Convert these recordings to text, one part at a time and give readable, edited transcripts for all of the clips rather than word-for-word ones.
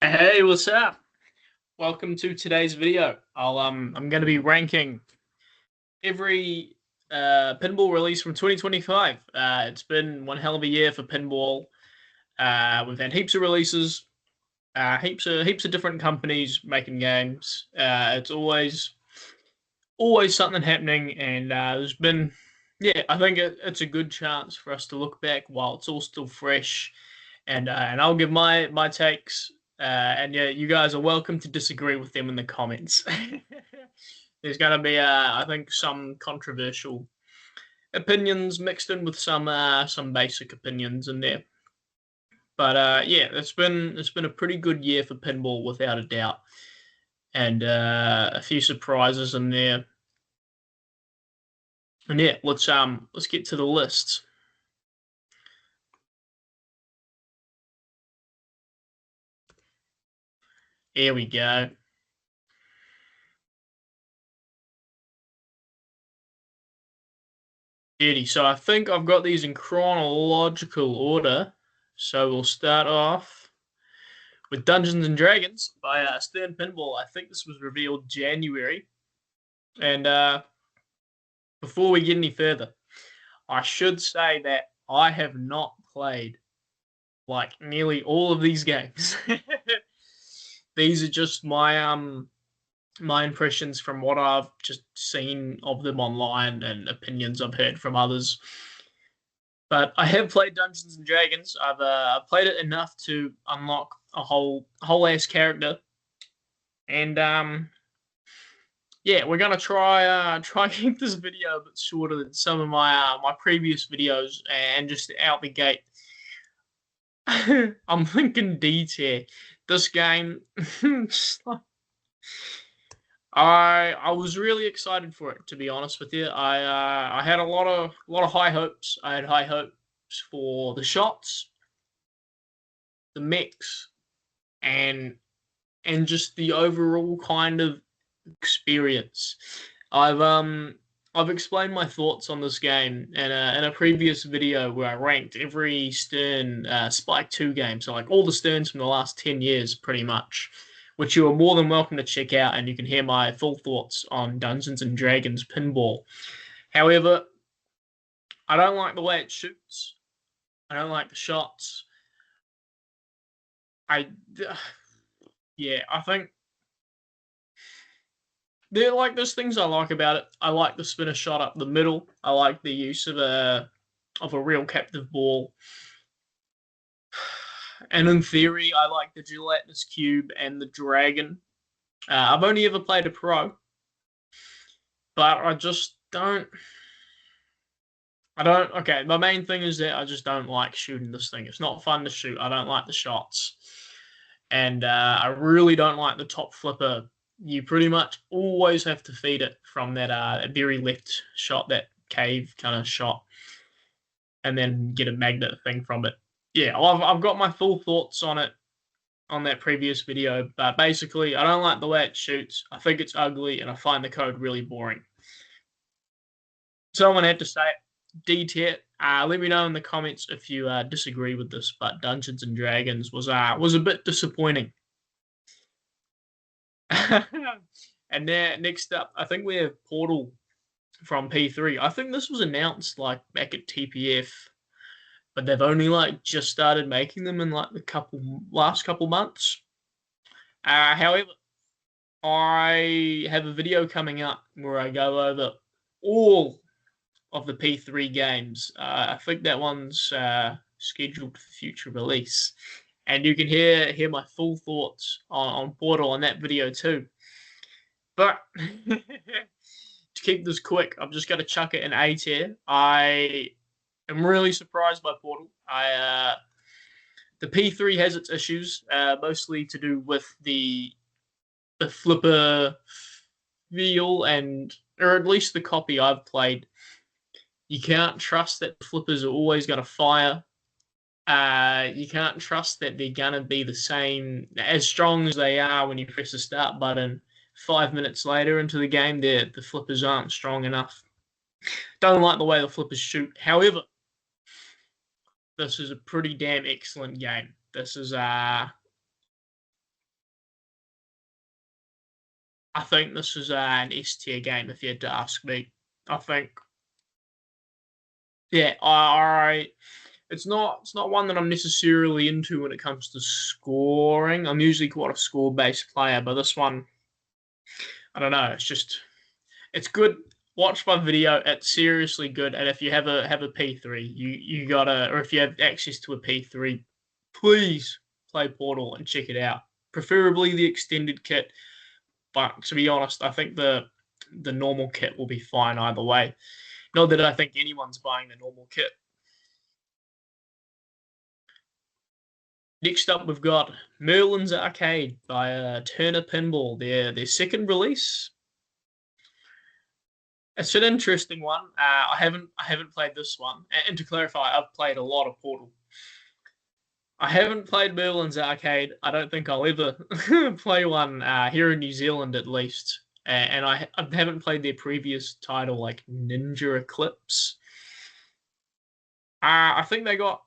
Hey, what's up? Welcome to today's video. I'm going to be ranking every pinball release from 2025. It's been one hell of a year for pinball. We've had heaps of releases, heaps of different companies making games. It's always something happening, and there's been, yeah, I think it's a good chance for us to look back while it's all still fresh, and I'll give my takes. And yeah, you guys are welcome to disagree with them in the comments. There's going to be, I think, some controversial opinions mixed in with some basic opinions in there. But yeah, it's been a pretty good year for pinball without a doubt, and a few surprises in there. And yeah, let's get to the list. Here we go. Beauty. So I think I've got these in chronological order. So we'll start off with Dungeons and Dragons by Stern Pinball. I think this was revealed January. And before we get any further, I should say that I have not played like nearly all of these games. These are just my impressions from what I've just seen of them online and opinions I've heard from others. But I have played Dungeons and Dragons. I've played it enough to unlock a whole ass character, and yeah, we're gonna try keep this video a bit shorter than some of my previous videos, and just out the gate. I'm thinking D tier. This game, I was really excited for it, to be honest with you. I had a lot of high hopes. I had high hopes for the shots, the mix, and just the overall kind of experience. I've um I've explained my thoughts on this game in a previous video where I ranked every Stern Spike 2 game, so like all the Sterns from the last 10 years pretty much, which you are more than welcome to check out, and you can hear my full thoughts on Dungeons and Dragons Pinball. However, I don't like the way it shoots. I don't like the shots. I yeah, I think there's things I like about it. I like the spinner shot up the middle. I like the use of a real captive ball. And in theory, I like the gelatinous cube and the dragon. I've only ever played a pro, but I just don't. I don't. Okay, my main thing is that I just don't like shooting this thing. It's not fun to shoot. I don't like the shots, and I really don't like the top flipper. You pretty much always have to feed it from that very left shot, that cave kind of shot, and then get a magnet thing from it. Yeah, I've got my full thoughts on it on that previous video, but basically, I don't like the way it shoots. I think it's ugly, and I find the code really boring. Someone had to say it. D tier. Let me know in the comments if you disagree with this, but Dungeons and Dragons was a bit disappointing. And then next up, I think we have Portal from P3. I think this was announced like back at TPF, but they've only like just started making them in like the last couple months. However, I have a video coming up where I go over all of the P3 games. I think that one's scheduled for future release, and you can hear my full thoughts on Portal on that video too. But to keep this quick, I'm just going to chuck it in A tier. I am really surprised by Portal. The P3 has its issues, mostly to do with the flipper feel, and or at least the copy I've played. You can't trust that the flippers are always going to fire. You can't trust that they're going to be the same, as strong as they are when you press the start button. 5 minutes later into the game, the flippers aren't strong enough. Don't like the way the flippers shoot. However, this is a pretty damn excellent game. This is I think this is an S tier game if you had to ask me. I think, yeah, it's not one that I'm necessarily into when it comes to scoring. I'm usually quite a score based player, but this one, I don't know. It's good. Watch my video. It's seriously good. And if you have a P3, you gotta, or if you have access to a P3, please play Portal and check it out. Preferably the extended kit, but to be honest, I think the normal kit will be fine either way. Not that I think anyone's buying the normal kit. Next up, we've got Merlin's Arcade by Turner Pinball. Their second release. It's an interesting one. I haven't played this one, and to clarify, I've played a lot of Portal. I haven't played Merlin's Arcade. I don't think I'll ever play one here in New Zealand, at least. And I haven't played their previous title, like Ninja Eclipse. I think they got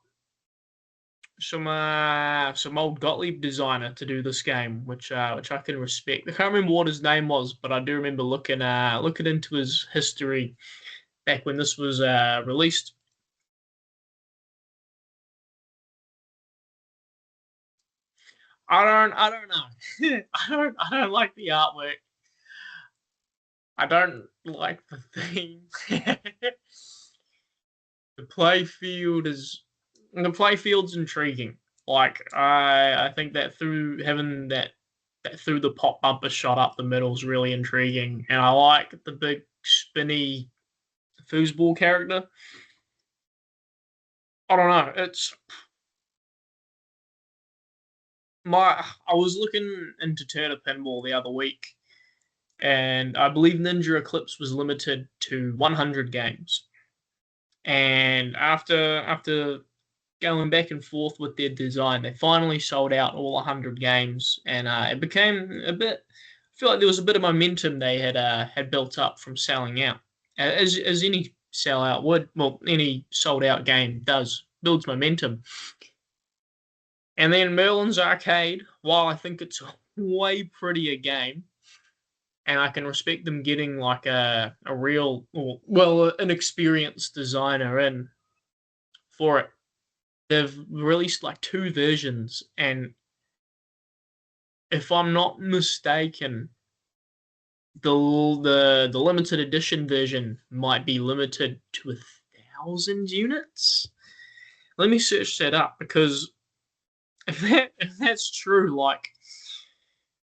some old Gottlieb designer to do this game, which I can respect. I can't remember what his name was, but I do remember looking into his history back when this was released. I don't know. I don't like the artwork. I don't like the theme. The playfield's intriguing. Like I think that through having that through the pop bumper shot up the middle is really intriguing, and I like the big spinny foosball character. I don't know. It's my. I was looking into Turner Pinball the other week, and I believe Ninja Eclipse was limited to 100 games. And after going back and forth with their design, they finally sold out all 100 games, and it became a bit. I feel like there was a bit of momentum they had built up from selling out, as any sellout would. Well, any sold out game does builds momentum. And then Merlin's Arcade, while I think it's a way prettier game, and I can respect them getting like a real, well, an experienced designer in for it. They've released like two versions, and if I'm not mistaken, the limited edition version might be limited to 1,000 units. Let me search that up, because if that's true, like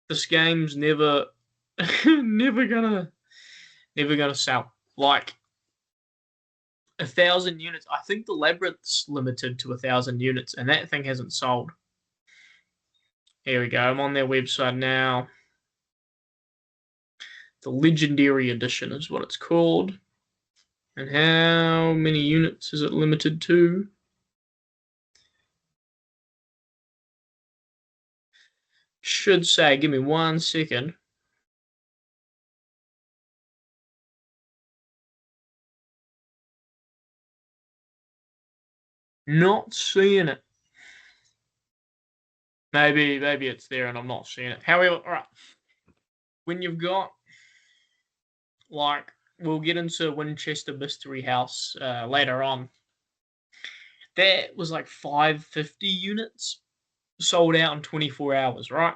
this game's never never gonna sell. Like 1,000 units. I think the Labyrinth's limited to 1,000 units, and that thing hasn't sold. Here we go. I'm on their website now. The Legendary Edition is what it's called. And how many units is it limited to? Should say, give me 1 second. Not seeing it. Maybe it's there and I'm not seeing it. However, all right. When you've got, like, we'll get into Winchester Mystery House later on. That was like 550 units sold out in 24 hours, right?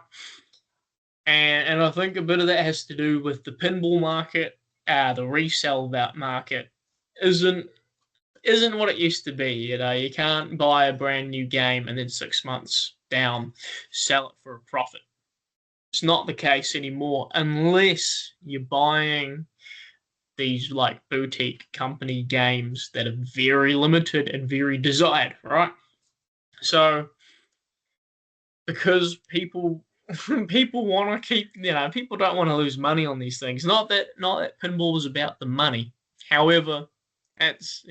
And I think a bit of that has to do with the pinball market. The resale market isn't isn't what it used to be. You know, you can't buy a brand new game and then 6 months down sell it for a profit. It's not the case anymore unless you're buying these like boutique company games that are very limited and very desired, right? So because people want to keep, people don't want to lose money on these things. Not that pinball was about the money. However, it's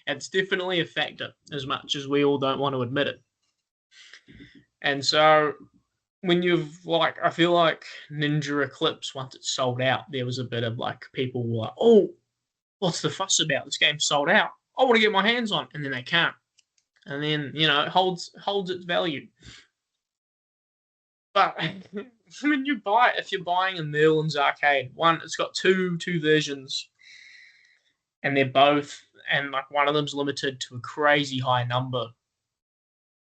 it's definitely a factor, as much as we all don't want to admit it. And so when you've, like, I feel like Ninja Eclipse, once it sold out, there was a bit of like, people were like, oh, what's the fuss about? This game's sold out. I want to get my hands on it. And then they can't. And then, it holds its value. But when if you're buying a Merlin's arcade, it's got two versions, and they're both, and like one of them's limited to a crazy high number.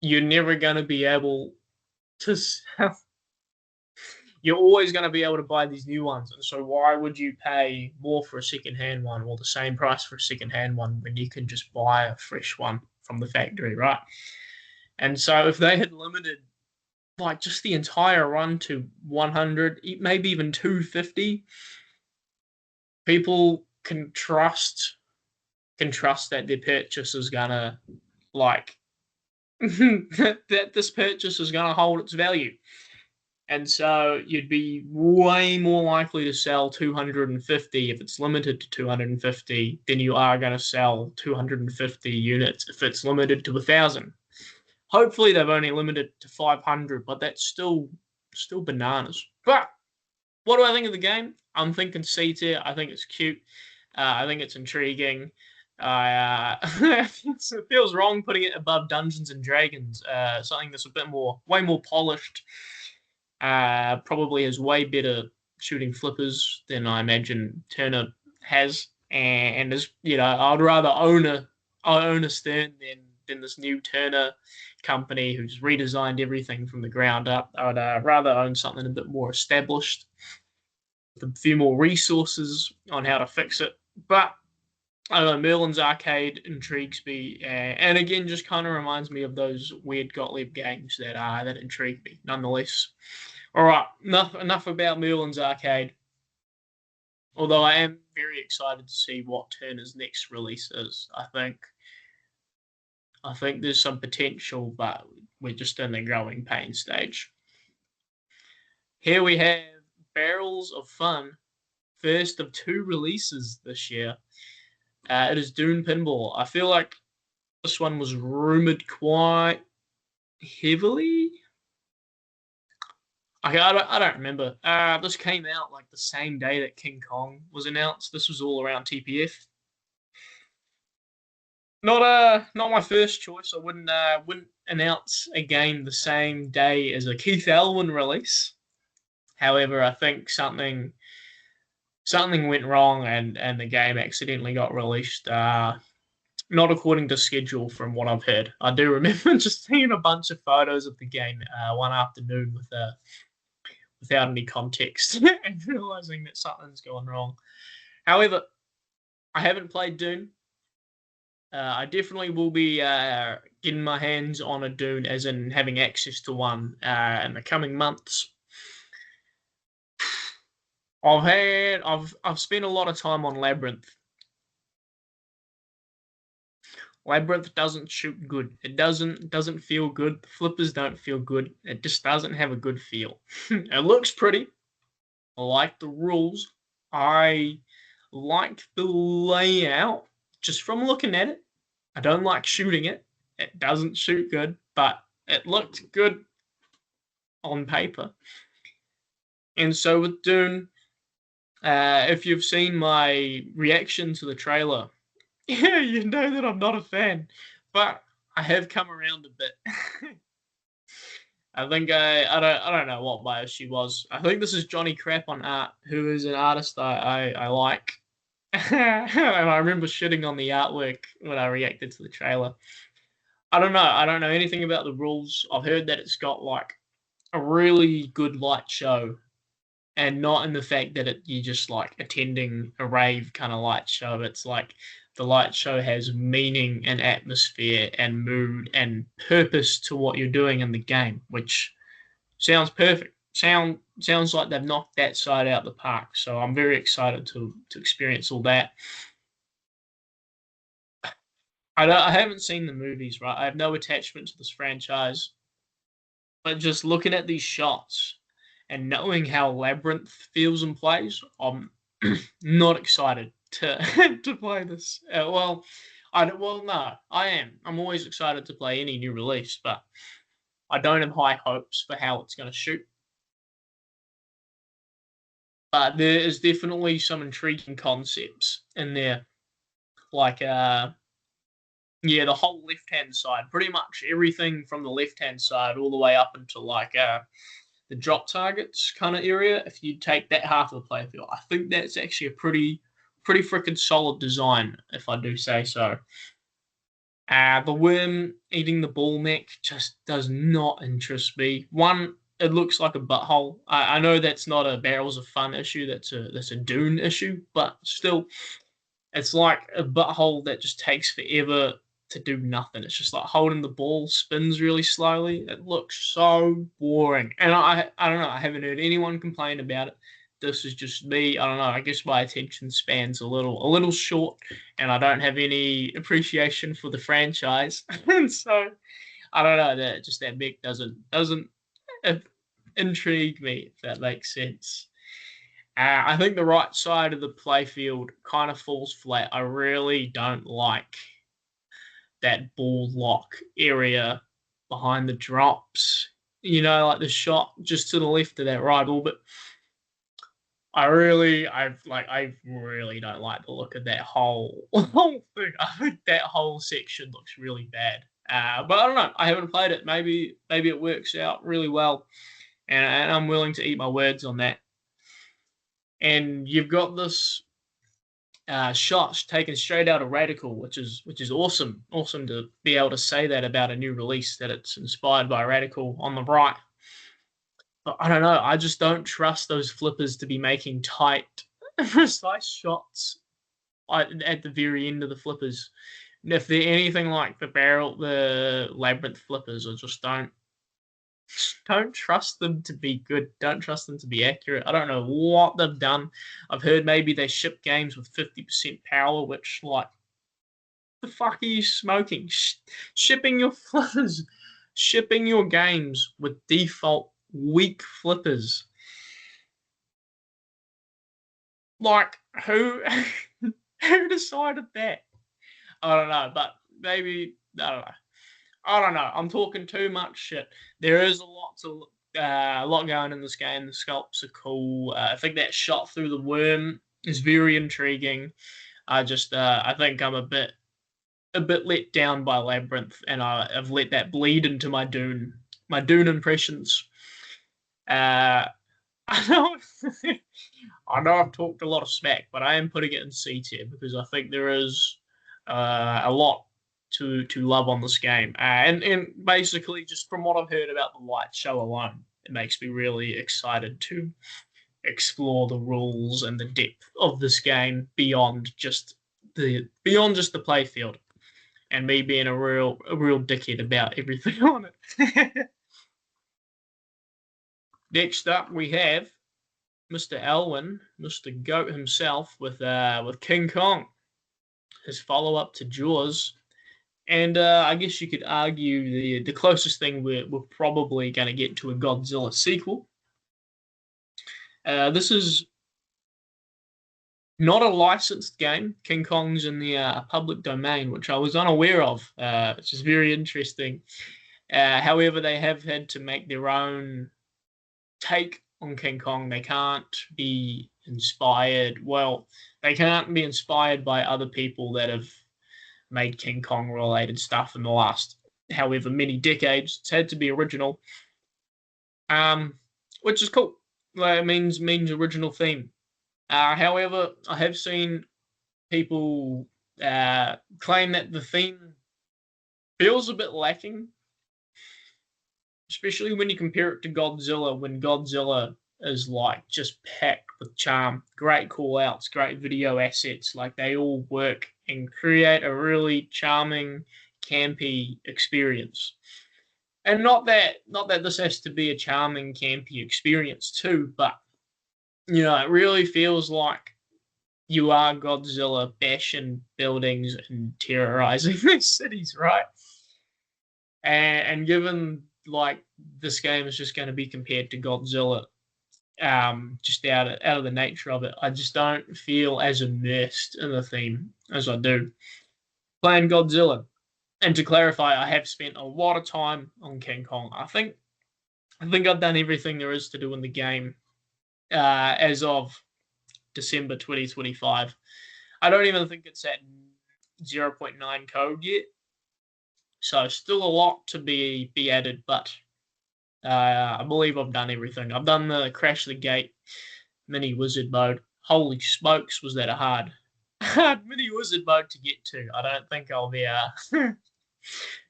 You're never gonna be able to. You're always going to be able to buy these new ones. And so why would you pay more for a second-hand one or the same price for a second-hand one when you can just buy a fresh one from the factory, right? And so if they had limited like just the entire run to 100, maybe even 250, people can trust that their purchase is going to like that this purchase is going to hold its value. And so you'd be way more likely to sell 250 if it's limited to 250 than you are going to sell 250 units if it's limited to 1,000. Hopefully they've only limited to 500, but that's still bananas. But what do I think of the game? I'm thinking C tier. I think it's cute. I think it's intriguing. It feels wrong putting it above Dungeons and Dragons, something that's way more polished. Probably has way better shooting flippers than I imagine Turner has, and as I'd rather own a Stern than this new Turner company who's redesigned everything from the ground up. I'd rather own something a bit more established with a few more resources on how to fix it. But I don't know, Merlin's Arcade intrigues me, and again, just kind of reminds me of those weird Gottlieb games that intrigue me, nonetheless. All right, enough about Merlin's Arcade. Although I am very excited to see what Turner's next release is. I think there's some potential, but we're just in the growing pain stage. Here we have Barrels of Fun, first of 2 releases this year. It is Dune Pinball. I feel like this one was rumored quite heavily. Okay, I don't remember. This came out like the same day that King Kong was announced. This was all around TPF. Not my first choice. I wouldn't announce a game the same day as a Keith Elwin release. However, I think something went wrong and the game accidentally got released. Not according to schedule, from what I've heard. I do remember just seeing a bunch of photos of the game one afternoon without any context and realizing that something's gone wrong. However, I haven't played Dune. I definitely will be getting my hands on a Dune, as in having access to one in the coming months. I've spent a lot of time on Labyrinth. Labyrinth doesn't shoot good. It doesn't feel good. The flippers don't feel good. It just doesn't have a good feel. It looks pretty. I like the rules. I like the layout just from looking at it. I don't like shooting it. It doesn't shoot good, but it looked good on paper. And so with Dune, if you've seen my reaction to the trailer, yeah, you know that I'm not a fan, but I have come around a bit. I think I don't know what my issue was. I think this is Johnny Crap on art, who is an artist I like. And I remember shitting on the artwork when I reacted to the trailer. I don't know. I don't know anything about the rules. I've heard that it's got like a really good light show, and not in the fact that you're just like attending a rave kind of light show. It's like the light show has meaning and atmosphere and mood and purpose to what you're doing in the game, which sounds perfect. Sounds like they've knocked that side out the park. So I'm very excited to experience all that. I haven't seen the movies, right? I have no attachment to this franchise, but just looking at these shots and knowing how Labyrinth feels and plays, I'm not excited to to play this. No, I am. I'm always excited to play any new release, but I don't have high hopes for how it's going to shoot. But there is definitely some intriguing concepts in there, like the whole left hand side, pretty much everything from the left hand side all the way up until like the drop targets kind of area, if you take that half of the playfield, I think that's actually a pretty freaking solid design, if I do say so. The worm eating the ball mech just does not interest me. One, it looks like a butthole. I know that's not a Barrels of Fun issue. That's a Dune issue, but still, it's like a butthole that just takes forever to do nothing. It's just like holding the ball, spins really slowly. It looks so boring, and I don't know. I haven't heard anyone complain about it. This is just me. I don't know. I guess my attention span's a little short, and I don't have any appreciation for the franchise. And so I don't know. That bit doesn't intrigue me, if that makes sense. I think the right side of the playfield kind of falls flat. I really don't like that ball lock area behind the drops. You know, like the shot just to the left of that right ball. But I really don't like the look of that whole thing. I think that whole section looks really bad. But I don't know. I haven't played it. Maybe it works out really well, and I'm willing to eat my words on that. And you've got this shot taken straight out of Radical, which is awesome. Awesome to be able to say that about a new release, that it's inspired by Radical on the right. But I don't know. I just don't trust those flippers to be making tight, precise shots at the very end of the flippers. And if they're anything like the Labyrinth flippers, I just don't trust them to be good. Don't trust them to be accurate. I don't know what they've done. I've heard maybe they ship games with 50% power, which, like, the fuck are you smoking? Shipping your flippers, shipping your games with default weak flippers. Like, who decided that? I don't know, but maybe, I don't know. I don't know. I'm talking too much shit. There is a lot going in this game. The sculpts are cool. I think that shot through the worm is very intriguing. I think I'm a bit let down by Labyrinth, and I've let that bleed into my Dune impressions. I know I know I've talked a lot of smack, but I am putting it in C tier because I think there is a lot to love on this game. And basically, just from what I've heard about the light show alone, it makes me really excited to explore the rules and the depth of this game beyond just the playfield, and me being a real dickhead about everything on it. Next up, we have Mr. Elwin, Mr. Goat himself, with King Kong, his follow-up to Jaws. And I guess you could argue the closest thing we're probably going to get to a Godzilla sequel. This is not a licensed game. King Kong's in the public domain, which I was unaware of, which is very interesting. However, they have had to make their own take on King Kong. They can't be inspired. Well, they can't be inspired by other people that have made King Kong related stuff in the last however many decades. It's had to be original, which is cool. It means original theme. However, I have seen people claim that the theme feels a bit lacking, especially when you compare it to Godzilla, when Godzilla is like just packed with charm, great call outs, great video assets. Like, they all work and create a really charming, campy experience. And not that this has to be a charming, campy experience too, but you know, it really feels like you are Godzilla bashing buildings and terrorizing these cities, right? And given like this game is just going to be compared to Godzilla, just out of the nature of it, I just don't feel as immersed in the theme as I do playing Godzilla. And to clarify, I have spent a lot of time on King Kong. I think I've done everything there is to do in the game as of December 2025. I don't even think it's at 0.9 code yet, so still a lot to be added. But I believe I've done everything. I've done the Crash the Gate mini wizard mode. Holy smokes, was that a hard mini wizard mode to get to. I don't think I'll be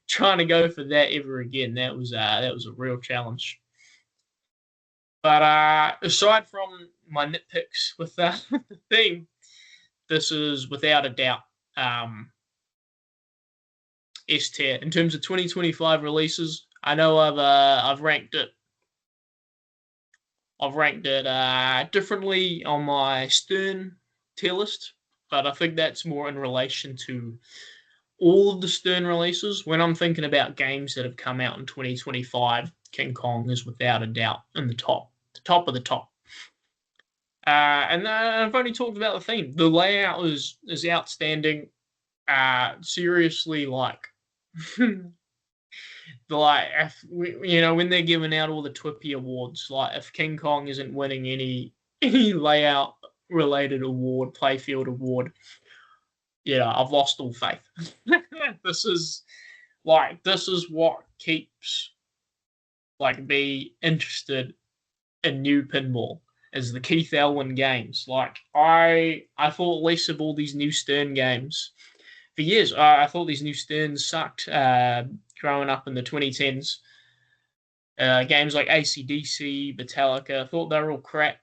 trying to go for that ever again. That was a real challenge. But aside from my nitpicks with the theme, this is without a doubt S tier in terms of 2025 releases. I know I've ranked it. I've ranked it differently on my Stern tier list, but I think that's more in relation to all of the Stern releases. When I'm thinking about games that have come out in 2025, King Kong is without a doubt in the top of the top. And I've only talked about the theme. The layout is outstanding. Seriously, like, if when they're giving out all the Twippy awards, like if King Kong isn't winning any layout related award, playfield award, I've lost all faith. this is what keeps me interested in new pinball is the Keith Elwin games. Like I thought less of all these new Stern games for years. I thought these new Sterns sucked. Growing up in the 2010s, games like AC/DC, Metallica, I thought they were all crap.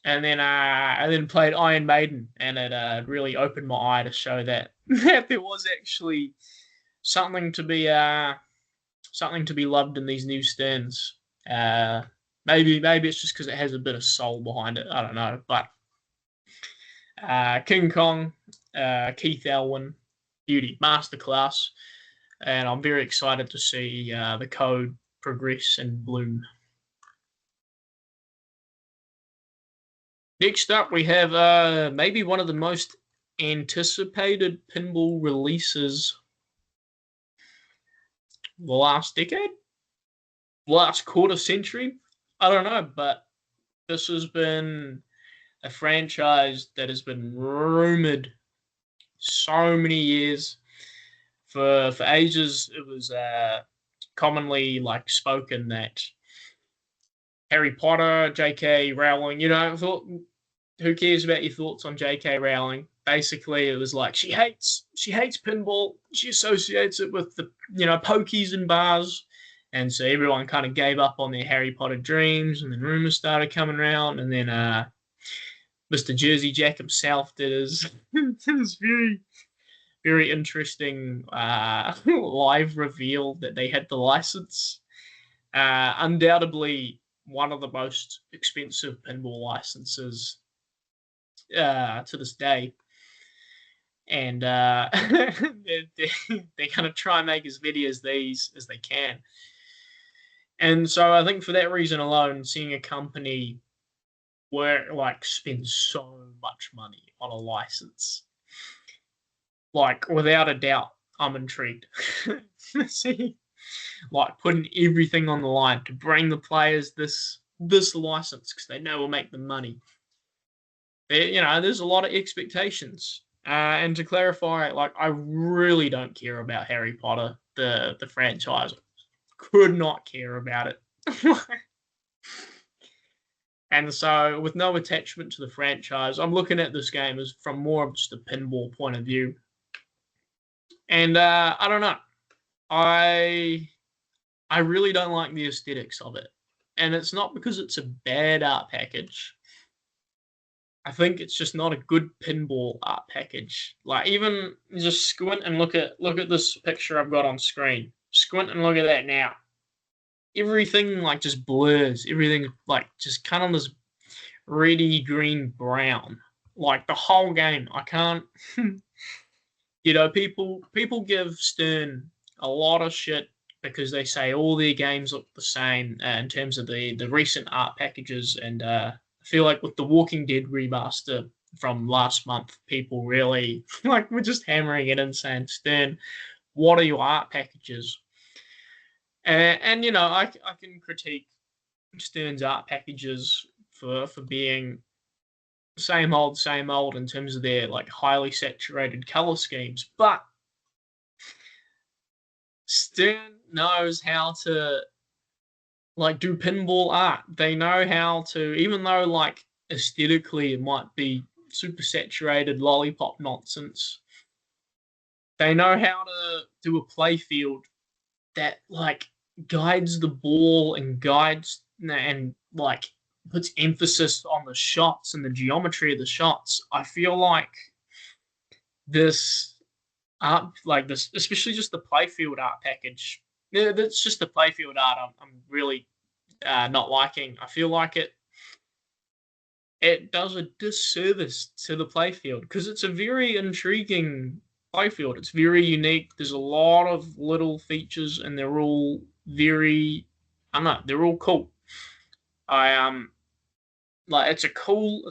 And then I then played Iron Maiden, and it really opened my eye to show that that there was actually something to be loved in these new Sterns. Maybe it's just because it has a bit of soul behind it. I don't know, but King Kong, Keith Elwin, beauty, masterclass, and I'm very excited to see the code progress and bloom. Next up, we have maybe one of the most anticipated pinball releases the last decade, last quarter century. I don't know, but this has been a franchise that has been rumored so many years. For ages, it was commonly spoken that Harry Potter, J.K. Rowling, who cares about your thoughts on J.K. Rowling? Basically, it was like she hates pinball. She associates it with the pokies and bars, and so everyone kind of gave up on their Harry Potter dreams. And then rumors started coming around, and then Mr. Jersey Jack himself did his very very interesting live reveal that they had the license. Undoubtedly one of the most expensive pinball licenses to this day. And they're going to try and make as many of these as they can. And so I think for that reason alone, seeing a company where spend so much money on a license, without a doubt, I'm intrigued. See, putting everything on the line to bring the players this license because they know will make them money. There's a lot of expectations. And to clarify, I really don't care about Harry Potter, the franchise. Could not care about it. And so, with no attachment to the franchise, I'm looking at this game as from more of just a pinball point of view. And I don't know. I really don't like the aesthetics of it. And it's not because it's a bad art package. I think it's just not a good pinball art package. Even just squint and look at this picture I've got on screen. Squint and look at that now. Everything just blurs. Everything just kind of this reddy green brown. The whole game. I can't people give Stern a lot of shit because they say all their games look the same in terms of the recent art packages. And I feel like with the Walking Dead remaster from last month, people really were just hammering it and saying, Stern, what are your art packages? And I can critique Stern's art packages for being same old in terms of their highly saturated color schemes, but Stern knows how to like do pinball art. They know how to, even though like aesthetically it might be super saturated lollipop nonsense. They know how to do a playfield that like guides the ball and guides and like puts emphasis on the shots and the geometry of the shots. I feel like this art, like this, especially just the playfield art package. Yeah, that's just the playfield art. I'm really not liking. I feel like it does a disservice to the playfield because it's a very intriguing playfield. It's very unique. There's a lot of little features, and they're all very, I don't know, they're all cool. I like it's a cool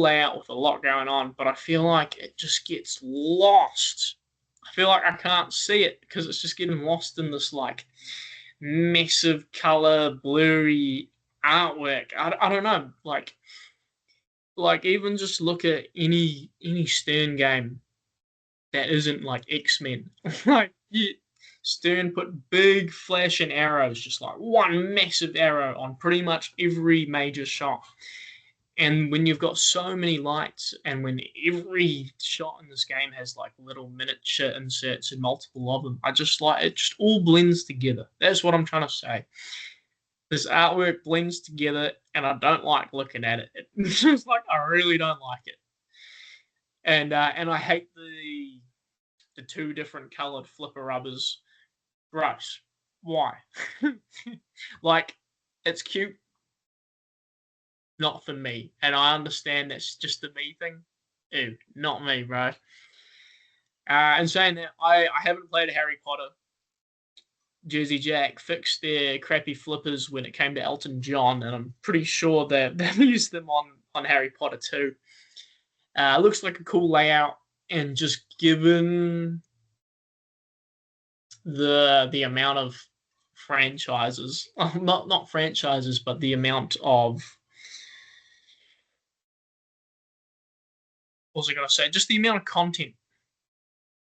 layout with a lot going on, but I feel like it just gets lost. I feel like I can't see it because it's just getting lost in this like massive color blurry artwork. I don't know, like even just look at any Stern game that isn't like X-Men. Like yeah, Stern put big flashing arrows, just like one massive arrow on pretty much every major shot. And when you've got so many lights, and when every shot in this game has like little miniature inserts and multiple of them, I just like it just all blends together. That's what I'm trying to say. This artwork blends together, and I don't like looking at it. It's just like I really don't like it, and I hate the two different colored flipper rubbers. Gross. Why? Like, it's cute, not for me, and I understand that's just the me thing. Ew, not me, bro. And saying that, I haven't played Harry Potter. Jersey Jack fixed their crappy flippers when it came to Elton John, and I'm pretty sure that they've used them on Harry Potter too. Looks like a cool layout, and just given the amount of franchises, not franchises, but the amount of what was I going to say? Just the amount of content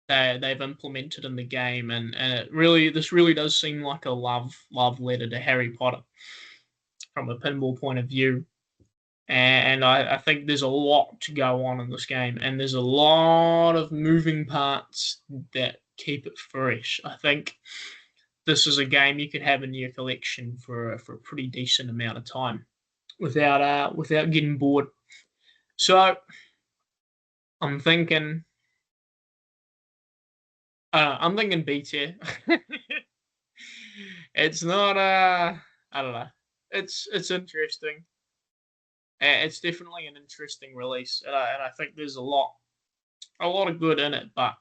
they've implemented in the game, and this really does seem like a love letter to Harry Potter from a pinball point of view. And I think there's a lot to go on in this game, and there's a lot of moving parts that keep it fresh. I think this is a game you could have in your collection for a pretty decent amount of time without getting bored. So I'm thinking I'm thinking B tier. It's not I don't know. It's interesting. It's definitely an interesting release, and I think there's a lot of good in it. But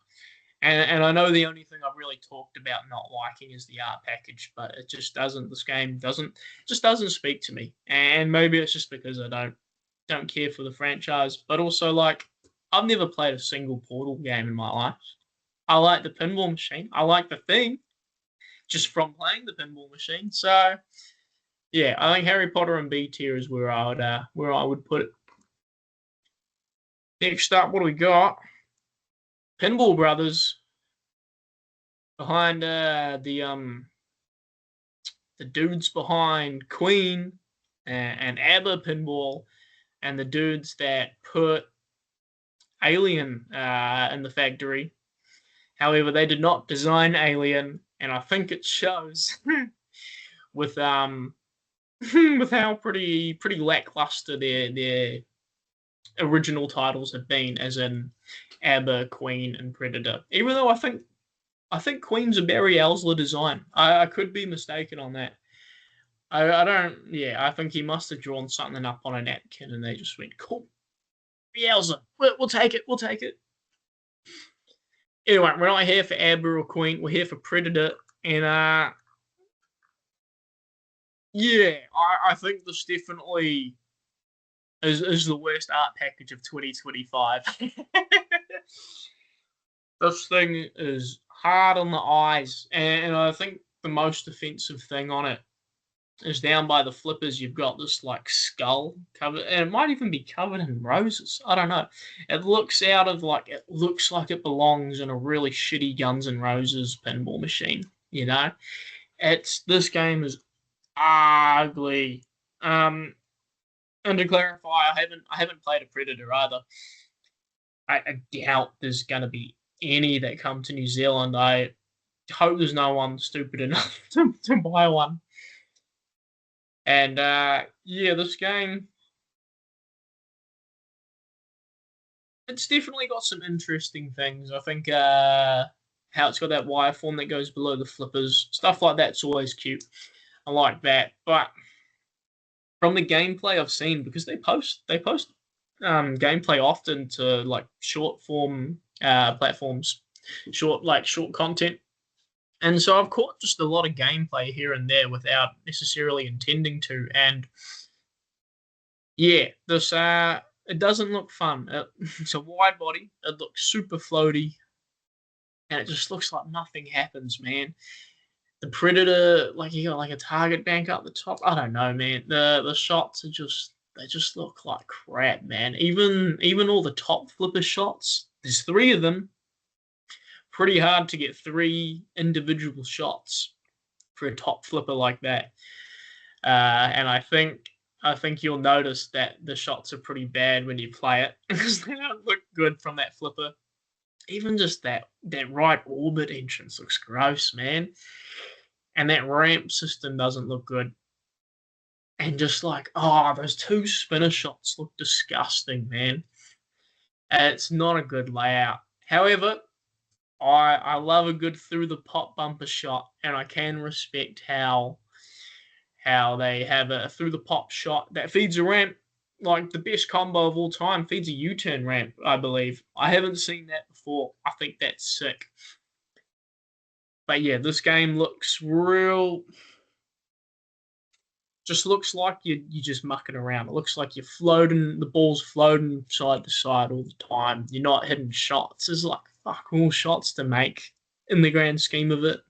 and I know the only thing I've really talked about not liking is the art package, but it just doesn't. This game doesn't speak to me, and maybe it's just because I don't care for the franchise. But also, like, I've never played a single Portal game in my life. I like the pinball machine. I like the thing just from playing the pinball machine. So yeah, I think Harry Potter and B tier is where I would put it. Next up, what do we got? Pinball Brothers behind the dudes behind Queen and ABBA Pinball, and the dudes that put Alien in the factory. However, they did not design Alien, and I think it shows with with how pretty lackluster their original titles have been, as in ABBA, Queen, and Predator. Even though I think Queen's a Barry Elsler design. I could be mistaken on that. I don't. Yeah, I think he must have drawn something up on a napkin, and they just went, "Cool, Barry Elsler. We'll take it. We'll take it." Anyway, we're not here for ABBA or Queen. We're here for Predator, and yeah, I think this definitely is the worst art package of 2025. This thing is hard on the eyes, and I think the most offensive thing on it is down by the flippers. You've got this like skull covered, and it might even be covered in roses. I don't know. It looks like it belongs in a really shitty Guns N' Roses pinball machine. You know, it's this game is ugly. And to clarify, I haven't played a Predator either. I doubt there's gonna be any that come to New Zealand. I hope there's no one stupid enough to buy one. And yeah, this game, it's definitely got some interesting things. I think how it's got that wireform that goes below the flippers, stuff like that's always cute. I like that. But from the gameplay I've seen, because they post gameplay often to like short form platforms, short content. And so I've caught just a lot of gameplay here and there without necessarily intending to. And yeah, this it doesn't look fun. It's a wide body. It looks super floaty, and it just looks like nothing happens, man. The Predator, like you got like a target bank up the top. I don't know, man. The shots are just they just look like crap, man. Even all the top flipper shots. There's three of them. Pretty hard to get three individual shots for a top flipper like that. And I think you'll notice that the shots are pretty bad when you play it because they don't look good from that flipper. Even just that right orbit entrance looks gross, man. And that ramp system doesn't look good. And just like, oh, those two spinner shots look disgusting, man. It's not a good layout. However, I love a good through the pop bumper shot, and I can respect how they have a through the pop shot that feeds a ramp, like the best combo of all time, feeds a U-turn ramp, I believe. I haven't seen that before. I think that's sick. But yeah, this game looks real. Just looks like you're just mucking around. It looks like you're floating. The ball's floating side to side all the time. You're not hitting shots. There's like fuck all shots to make in the grand scheme of it.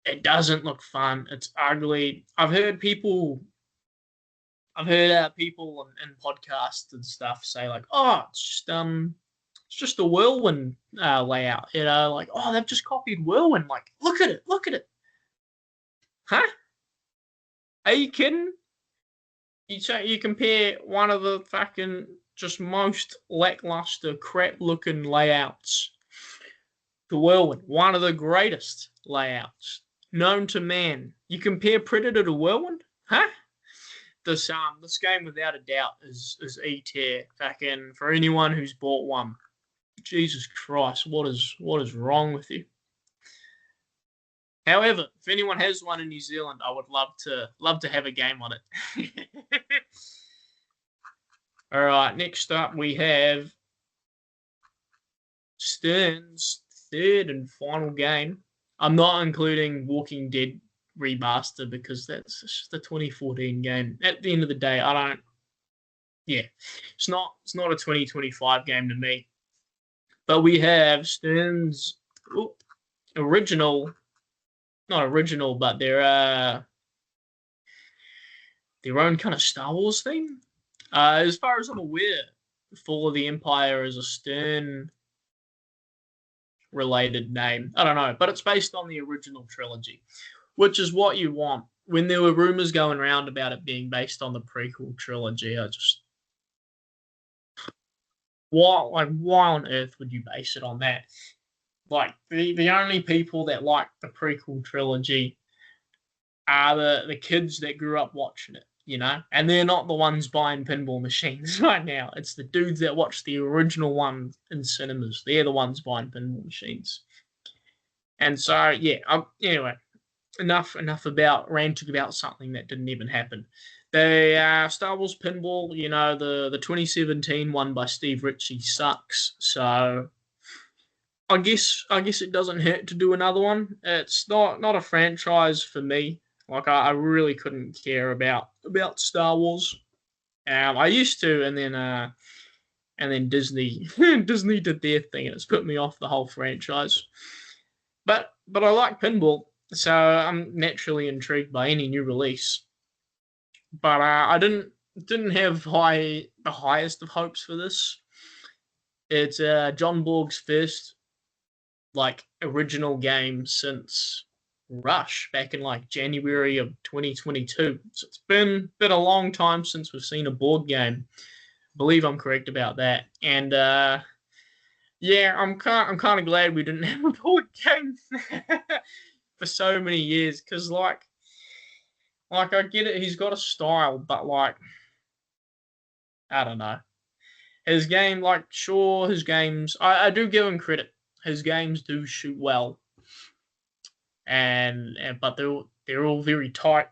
It doesn't look fun. It's ugly. I've heard people in podcasts and stuff say like, oh, it's just a whirlwind layout. Like, oh, they've just copied whirlwind. Like, look at it. Huh? Are you kidding? You compare one of the fucking just most lackluster, crap-looking layouts to Whirlwind, one of the greatest layouts known to man. You compare Predator to Whirlwind, huh? This game without a doubt is E tier. Fucking for anyone who's bought one, Jesus Christ, what is wrong with you? However, if anyone has one in New Zealand, I would love to have a game on it. All right, next up we have Stern's third and final game. I'm not including Walking Dead Remaster because that's just the 2014 game. At the end of the day, I don't. Yeah, it's not a 2025 game to me. But we have Stern's original, not original, but their own kind of Star Wars theme. As far as I'm aware, Fall of the Empire is a Stern related name. I don't know, but it's based on the original trilogy, which is what you want. When there were rumors going around about it being based on the prequel trilogy, I just why on earth would you base it on that? Like the only people that like the prequel trilogy are the kids that grew up watching it, and they're not the ones buying pinball machines right now. It's the dudes that watched the original one in cinemas. They're the ones buying pinball machines. And so, yeah, anyway, enough about ranting about something that didn't even happen. The Star Wars Pinball, the 2017 one by Steve Ritchie sucks. So I guess it doesn't hurt to do another one. It's not a franchise for me. Like I really couldn't care about Star Wars. I used to, and then Disney Disney did their thing, and it's put me off the whole franchise. But I like pinball, so I'm naturally intrigued by any new release. But I didn't have the highest of hopes for this. It's John Borg's first like original game since Rush back in like January of 2022. So it's been a long time since we've seen a board game. I believe I'm correct about that. And yeah, I'm kind of glad we didn't have a board game for so many years because like I get it, he's got a style, but like I don't know. His game, like, sure, his games, I do give him credit. His games do shoot well, and but they're all very tight,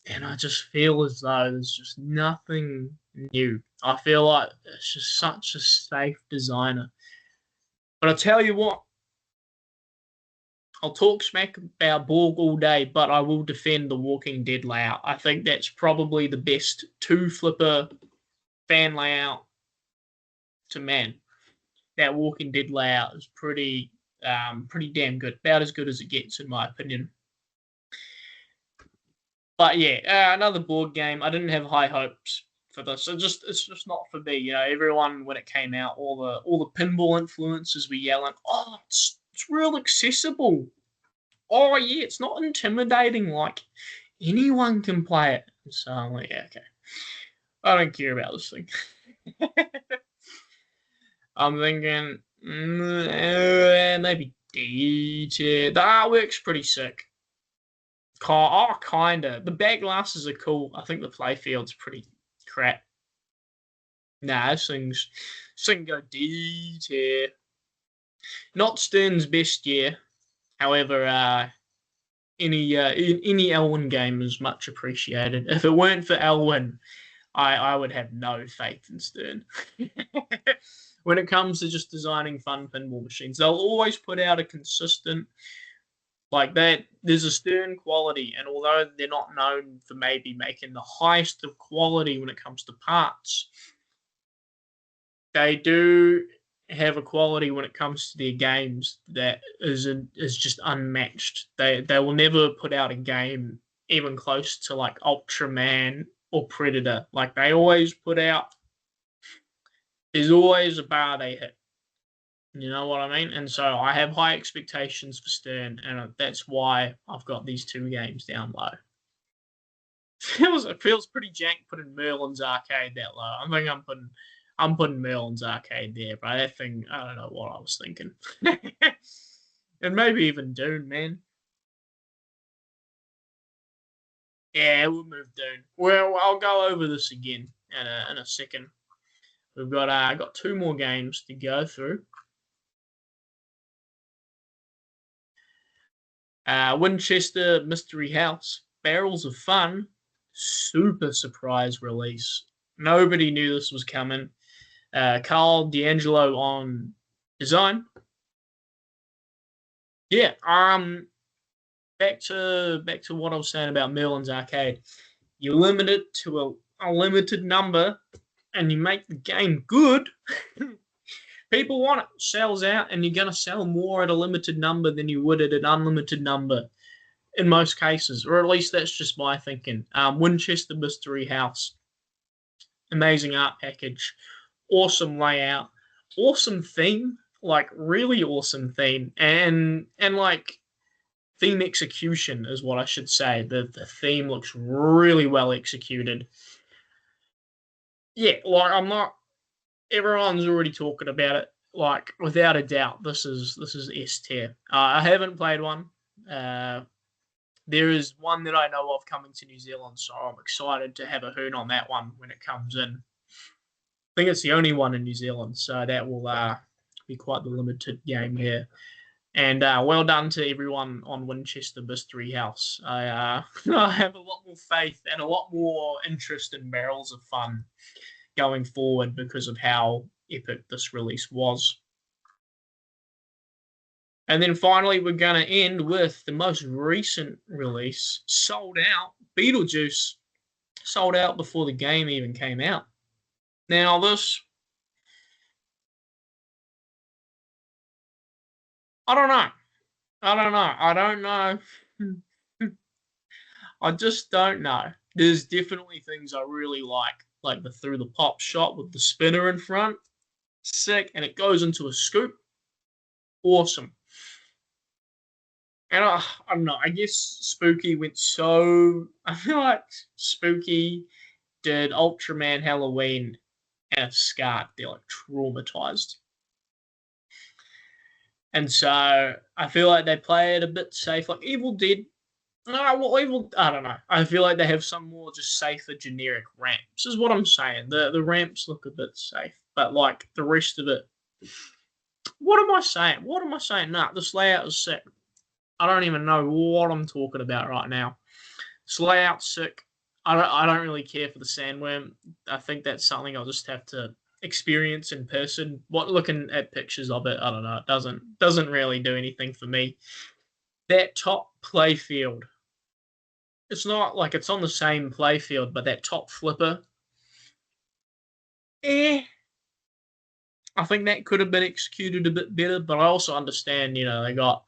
and I just feel as though there's just nothing new. I feel like it's just such a safe designer. But I tell you what, I'll talk smack about Borg all day, but I will defend the Walking Dead layout. I think that's probably the best two flipper fan layout to man. That Walking Dead layout is pretty damn good, about as good as it gets in my opinion. But yeah, another board game. I didn't have high hopes for this. It's just not for me. You know, everyone when it came out, all the pinball influencers were yelling, "Oh, it's real accessible. Oh yeah, it's not intimidating. Like anyone can play it." So I'm like, yeah, okay. I don't care about this thing. I'm thinking maybe D tier. The artwork's pretty sick. Oh, kinda. The back glasses are cool. I think the playfield's pretty crap. Nah, this thing go D tier. Not Stern's best year. However, any Elwyn game is much appreciated. If it weren't for Elwyn, I would have no faith in Stern. When it comes to just designing fun pinball machines, they'll always put out a consistent like that. There's a Stern quality, and although they're not known for maybe making the highest of quality when it comes to parts, they do have a quality when it comes to their games that is just unmatched. They will never put out a game even close to like Ultraman or Predator. Like they always put out. There's always a bar they hit. You know what I mean? And so I have high expectations for Stern, and that's why I've got these two games down low. It feels pretty jank putting Merlin's Arcade that low. I think I'm putting Merlin's Arcade there, but that thing I don't know what I was thinking. And maybe even Dune, man. Yeah, we'll move Dune. Well, I'll go over this again in a second. We've got two more games to go through. Winchester Mystery House, Barrels of Fun, super surprise release. Nobody knew this was coming. Carl D'Angelo on design. Yeah. Back to what I was saying about Merlin's Arcade. You limit it to a limited number, and you make the game good. People want it. Sells out, and you're gonna sell more at a limited number than you would at an unlimited number. In most cases, or at least that's just my thinking. Winchester Mystery House, amazing art package, awesome layout, awesome theme, like really awesome theme, and like theme execution is what I should say. The theme looks really well executed. Yeah, like I'm not. Everyone's already talking about it. Like without a doubt, this is S tier. I haven't played one. There is one that I know of coming to New Zealand, so I'm excited to have a hoon on that one when it comes in. I think it's the only one in New Zealand, so that will be quite the limited game here. And well done to everyone on Winchester Mystery House. I have a lot more faith and a lot more interest in Barrels of Fun going forward because of how epic this release was. And then finally, we're going to end with the most recent release, sold out, Beetlejuice, sold out before the game even came out. Now, this, I don't know. I don't know. I just don't know. There's definitely things I really like the through the pop shot with the spinner in front. Sick. And it goes into a scoop. Awesome. And I don't know. I guess Spooky went so. I feel like Spooky did Ultraman Halloween and a scarred. They're like traumatized. And so I feel like they play it a bit safe. Like Evil Dead. No, well, Evil. I don't know. I feel like they have some more just safer generic ramps. Is what I'm saying. The ramps look a bit safe, but like the rest of it. What am I saying? What am I saying? Nah, this layout is sick. I don't even know what I'm talking about right now. This layout's sick. I don't really care for the sandworm. I think that's something I'll just have to experience in person. What looking at pictures of it, I don't know. It doesn't really do anything for me. That top playfield. It's not like it's on the same playfield, but that top flipper. Eh. I think that could have been executed a bit better, but I also understand, they got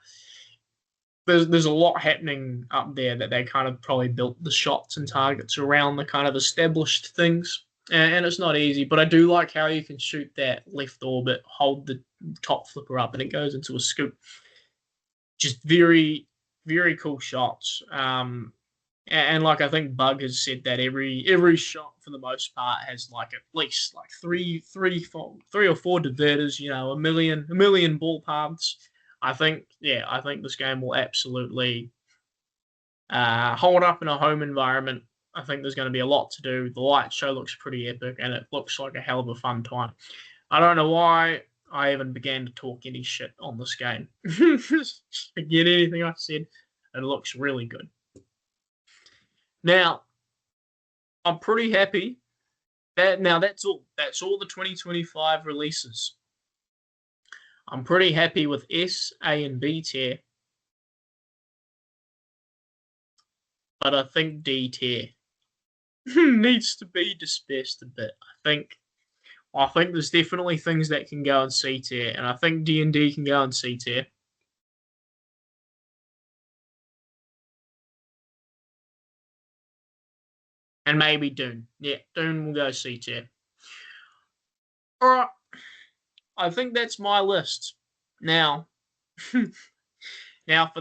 there's a lot happening up there that they kind of probably built the shots and targets around the kind of established things. And it's not easy, but I do like how you can shoot that left orbit, hold the top flipper up, and it goes into a scoop. Just very, very cool shots. And like I think Bug has said that every shot for the most part has like at least like three or four diverters, a million ball paths. I think this game will absolutely hold up in a home environment. I think there's going to be a lot to do. The light show looks pretty epic, and it looks like a hell of a fun time. I don't know why I even began to talk any shit on this game. Forget anything I said. It looks really good. Now, I'm pretty happy that that's all the 2025 releases. I'm pretty happy with S, A, and B tier, but I think D tier needs to be dispersed a bit. I think there's definitely things that can go in C tier, and I think D&D can go in C tier. And maybe Dune. Yeah, Dune will go C tier. Alright. I think that's my list. Now, for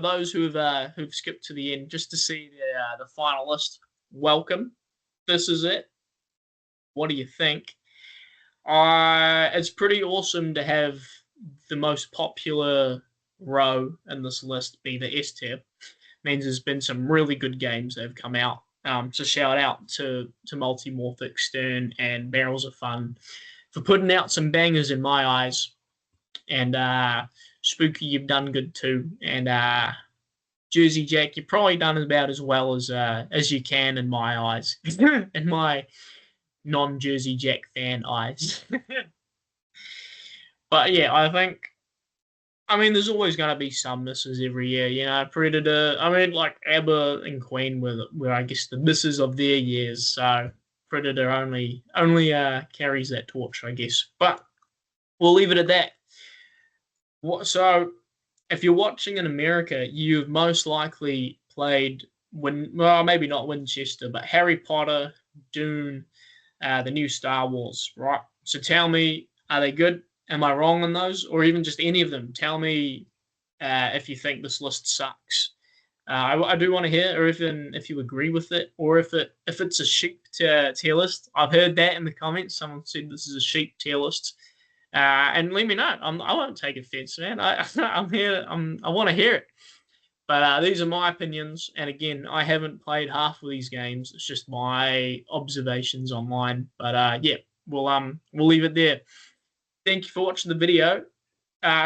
those who've skipped to the end just to see the final list, welcome. This is it. What do you think? It's pretty awesome to have the most popular row in this list be the S tier. Means there's been some really good games that have come out. So shout out to Multimorphic, Stern, and Barrels of Fun for putting out some bangers in my eyes. And Spooky, you've done good too. And Jersey Jack, you've probably done about as well as you can in my eyes, in my non-Jersey Jack fan eyes. But yeah, I mean, there's always going to be some misses every year. Predator, I mean, like ABBA and Queen were I guess, the misses of their years. So Predator only carries that torch, I guess. But we'll leave it at that. So if you're watching in America, you've most likely played, maybe not Winchester, but Harry Potter, Dune, the new Star Wars, right? So tell me, are they good? Am I wrong on those? Or even just any of them? Tell me if you think this list sucks. I do want to hear, or if you agree with it, or if it's a sheep tier list. I've heard that in the comments. Someone said this is a sheep tier list. And let me know. I won't take offense, man. I'm here. I want to hear it. But these are my opinions, and again, I haven't played half of these games. It's just my observations online. But yeah, we'll leave it there. Thank you for watching the video.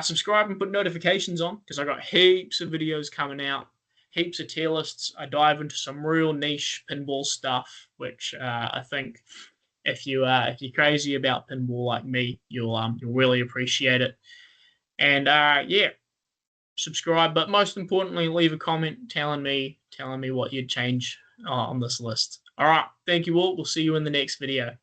Subscribe and put notifications on because I got heaps of videos coming out, heaps of tier lists. I dive into some real niche pinball stuff, which I think if you're crazy about pinball like me, you'll really appreciate it. And yeah, subscribe, but most importantly, leave a comment telling me what you'd change on this list. All right, thank you all. We'll see you in the next video.